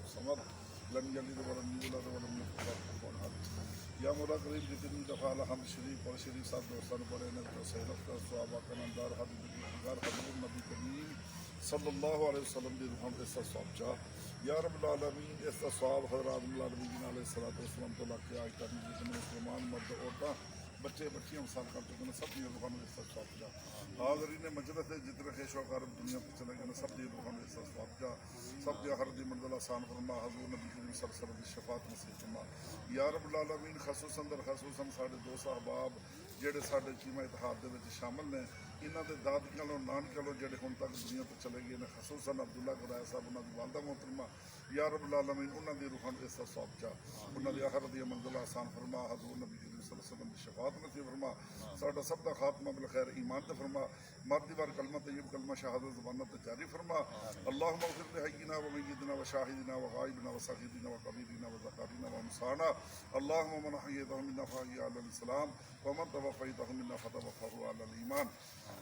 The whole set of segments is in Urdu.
الصمد لم يلد ولم يولد ولم يكن له كفوا احد یا مولا کریم جتنی دفعہ الحمد شریف اور شریف صاحب دوستان پڑھے نے تو سیلف کا صحابہ کا نامدار حضرت حضور نبی کریم صلی اللہ علیہ وسلم دی روحان اس ثواب چاہ یا رب العالمین اس ثواب حضرات النبیین علیہ الصلوۃ والسلام تو لا کے آج تک جتنے مسلمان مرد عورتاں بچے بچیاں مثال کر چکے ہیں سب دی روحان اس ثواب چاہ حاضرین مجلس جتنے خیش و کارم دنیا پہ چلے گئے سب دی روحان اس ثواب چاہ سب دی آخر دی منزل آسان فرما حضور نبی کریم صلی اللہ علیہ وسلم دی شفاعت نصیب فرما یا رب العالمین خصوصاً در خصوصاً ساڈے دوست احباب جڑے ساڈے چیمہ اتحاد دے وچ شامل نے انہاں دے دادکیاں لو نانکیاں لو جڑے ہن تک دنیا تو چلے گئے نے خصوصاً عبداللہ گرایا صاحب انہاں دی والدہ محترمہ یا رب العالمین انہاں دی روحاں دے ثواب چا انہاں دی آخرت دی منزل آسان فرما حضور نبی کریم صلی اللہ علیہ وسلم دی شفاعت نصیب فرما ساڈا سب دا خاتمہ بالخیر ایمان تے فرما مرد بار کلمہ طیب کلمہ شہادت زبانہ تے جاری فرما اللهم اغفر لحینا و میتنا و شاہدنا و غائبنا و صغیرنا و کبیرنا و ذکارنا و انسانا اللهم من احییته منا فاحیہ علی الاسلام ومن توفیته منا فتوفه علی الایمان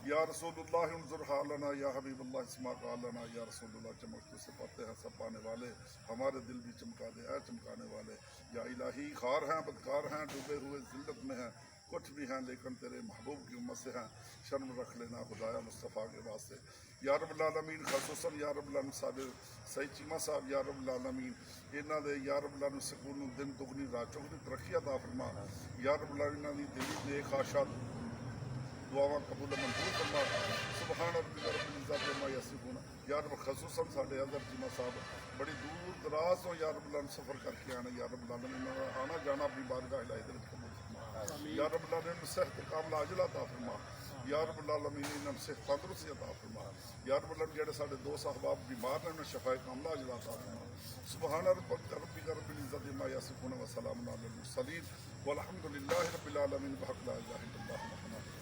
یا رسول اللہ انظر حالنا یا حبیب اللہ اسمع قالنا یا رسول اللہ چمک تو صفات ہے سب پانے والے ہمارے دل بھی چمکا دے اے چمکانے والے یا الہی خار ہیں بدکار ہیں ڈوبے ہوئے ذلت میں ہیں کچھ بھی ہیں لیکن تیرے محبوب کی امت سے ہیں شرم رکھ لینا خدایا مصطفیٰ کے واسطے یا رب العالمین خصوصاً یا رب العالمین صاحب سعید چیمہ صاحب یا رب العالمین انہاں دے یا رب العالمین سکون دن دگنی رات چوگنی ترقی عطا فرما یا رب العالمین انہاں دی دلی نیک خواہشات دعاواں قبول منظور فرما سبحان ربک رب العزت عما یصفون یا رب خصوصاً ساڈے حضرت چیمہ صاحب بڑی دور دراز تو یا رب العالمین سفر کر کے آنا یا رب العالمین آنا جانا اپنی بارگاہ الہی دے وچ قبول فرما یا رب العالمین صحت کاملہ عاجلہ عطا فرما یا رب العالمین انہاں صحت تندرستی عطا فرما یا رب العالمین جڑے ساڈے دوست احباب بیمار نے انہاں شفاء کاملہ عاجلہ عطا فرما سبحان ربک رب العزت عما یصفون و سلام علی المرسلین والحمد للہ رب العالمین بحق لا الہ الا اللہ محمد